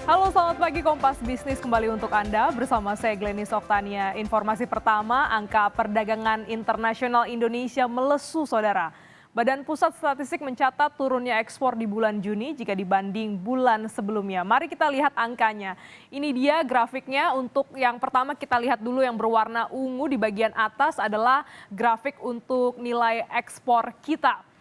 Halo, selamat pagi Kompas Bisnis kembali untuk Anda bersama saya Glenis Oktania. Informasi pertama, angka perdagangan internasional Indonesia melesu, saudara. Badan Pusat Statistik mencatat turunnya ekspor di bulan Juni jika dibanding bulan sebelumnya. Mari kita lihat angkanya. Ini dia grafiknya. Untuk yang pertama kita lihat dulu yang berwarna ungu di bagian atas adalah grafik untuk nilai ekspor kita.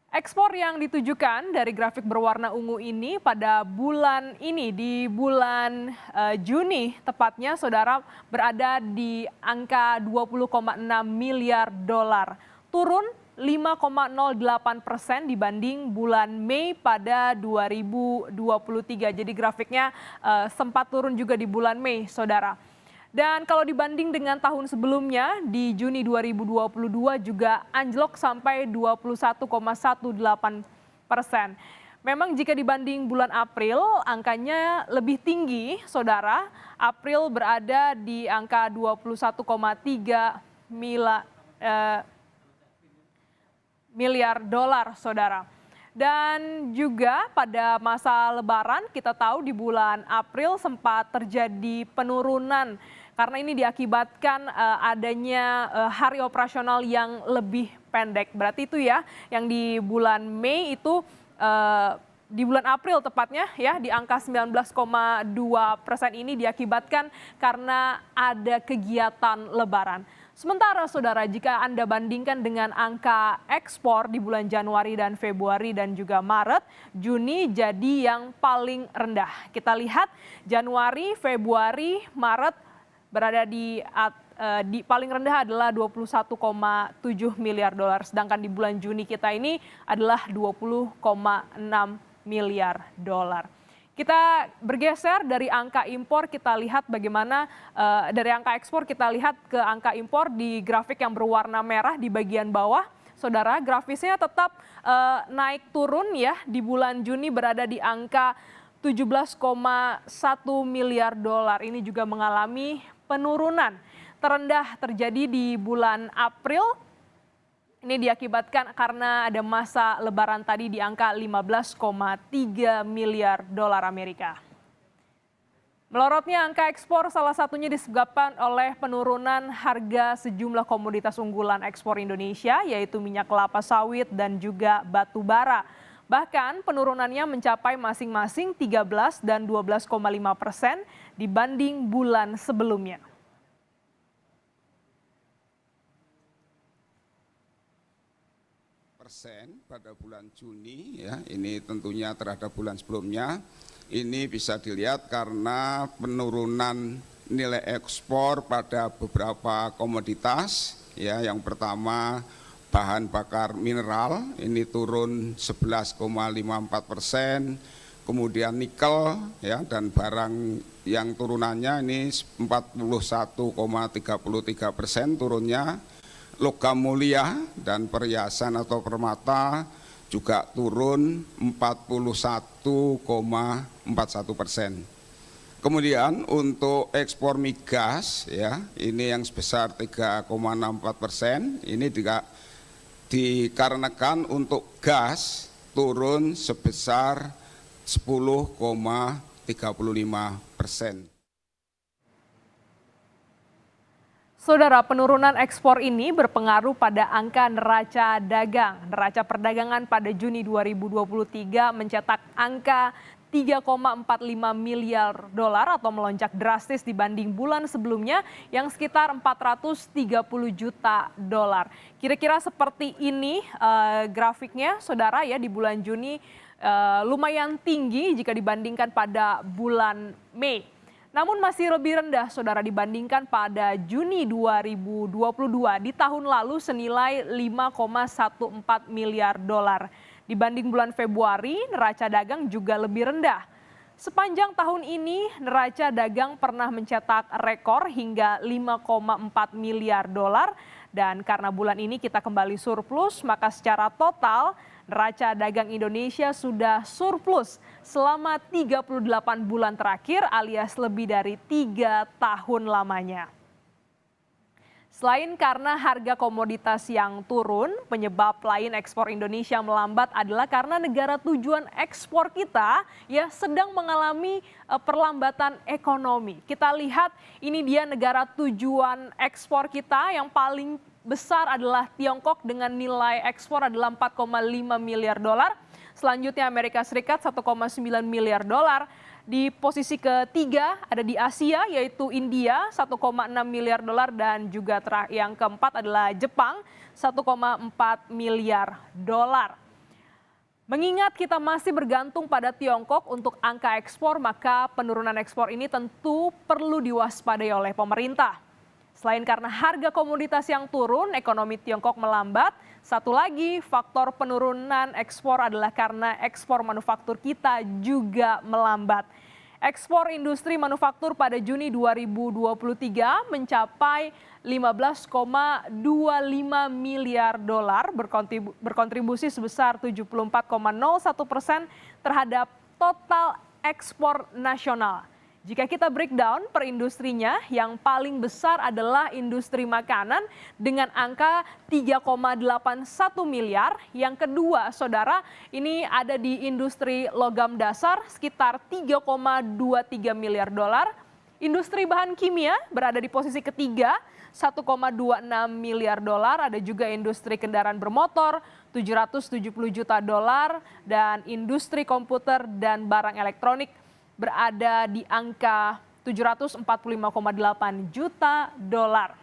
Ekspor yang ditujukan dari grafik berwarna ungu ini pada bulan ini, di bulan Juni tepatnya, saudara, berada di angka 20,6 miliar dolar. Turun 5,08% dibanding bulan Mei pada 2023. Jadi grafiknya sempat turun juga di bulan Mei, saudara. Dan kalau dibanding dengan tahun sebelumnya, di Juni 2022 juga anjlok sampai 21,18%. Memang jika dibanding bulan April, angkanya lebih tinggi, saudara. April berada di angka 21,3 miliar dolar, saudara. Dan juga pada masa Lebaran kita tahu di bulan April sempat terjadi penurunan karena ini diakibatkan adanya hari operasional yang lebih pendek. Berarti itu ya yang di bulan Mei itu di bulan April tepatnya ya di angka 19,2% ini diakibatkan karena ada kegiatan Lebaran. Sementara saudara, jika Anda bandingkan dengan angka ekspor di bulan Januari dan Februari dan juga Maret, Juni jadi yang paling rendah. Kita lihat Januari, Februari, Maret berada di paling rendah adalah 21,7 miliar dolar. Sedangkan di bulan Juni kita ini adalah 20,6 miliar dolar. Kita bergeser dari angka impor, kita lihat bagaimana dari angka ekspor kita lihat ke angka impor di grafik yang berwarna merah di bagian bawah. Saudara, grafisnya tetap naik turun ya, di bulan Juni berada di angka 17,1 miliar dolar. Ini juga mengalami penurunan. Terendah terjadi di bulan April. Ini diakibatkan karena ada masa Lebaran tadi di angka 15,3 miliar dolar Amerika. Melorotnya angka ekspor salah satunya disebabkan oleh penurunan harga sejumlah komoditas unggulan ekspor Indonesia, yaitu minyak kelapa sawit dan juga batu bara. Bahkan penurunannya mencapai masing-masing 13 dan 12,5% dibanding bulan sebelumnya. Pada bulan Juni ya, ini tentunya terhadap bulan sebelumnya ini bisa dilihat karena penurunan nilai ekspor pada beberapa komoditas ya. Yang pertama bahan bakar mineral ini turun 11,54%, kemudian nikel ya, dan barang yang turunannya ini 41,33% turunnya. Logam mulia dan perhiasan atau permata juga turun 41,41%. Kemudian untuk ekspor migas ya, ini yang sebesar 3,64%, ini juga dikarenakan untuk gas turun sebesar 10,35%. Saudara, penurunan ekspor ini berpengaruh pada angka neraca dagang. Neraca perdagangan pada Juni 2023 mencetak angka 3,45 miliar dolar atau melonjak drastis dibanding bulan sebelumnya yang sekitar 430 juta dolar. Kira-kira seperti ini grafiknya, saudara, ya, di bulan Juni lumayan tinggi jika dibandingkan pada bulan Mei. Namun masih lebih rendah, saudara, dibandingkan pada Juni 2022 di tahun lalu senilai 5,14 miliar dolar. Dibanding bulan Februari, neraca dagang juga lebih rendah. Sepanjang tahun ini, neraca dagang pernah mencetak rekor hingga 5,4 miliar dolar. Dan karena bulan ini kita kembali surplus, maka secara total neraca dagang Indonesia sudah surplus selama 38 bulan terakhir alias lebih dari 3 tahun lamanya. Selain karena harga komoditas yang turun, penyebab lain ekspor Indonesia melambat adalah karena negara tujuan ekspor kita ya sedang mengalami perlambatan ekonomi. Kita lihat ini dia negara tujuan ekspor kita yang paling besar adalah Tiongkok dengan nilai ekspor adalah 4,5 miliar dolar. Selanjutnya Amerika Serikat 1,9 miliar dolar. Di posisi ketiga ada di Asia yaitu India 1,6 miliar dolar dan juga yang keempat adalah Jepang 1,4 miliar dolar. Mengingat kita masih bergantung pada Tiongkok untuk angka ekspor, maka penurunan ekspor ini tentu perlu diwaspadai oleh pemerintah. Selain karena harga komoditas yang turun, ekonomi Tiongkok melambat. Satu lagi faktor penurunan ekspor adalah karena ekspor manufaktur kita juga melambat. Ekspor industri manufaktur pada Juni 2023 mencapai 15,25 miliar dolar, berkontribusi sebesar 74,01% terhadap total ekspor nasional. Jika kita breakdown per industrinya, yang paling besar adalah industri makanan dengan angka 3,81 miliar. Yang kedua, saudara, ini ada di industri logam dasar sekitar 3,23 miliar dolar. Industri bahan kimia berada di posisi ketiga, 1,26 miliar dolar. Ada juga industri kendaraan bermotor, 770 juta dolar. Dan industri komputer dan barang elektronik berada di angka 745,8 juta dolar.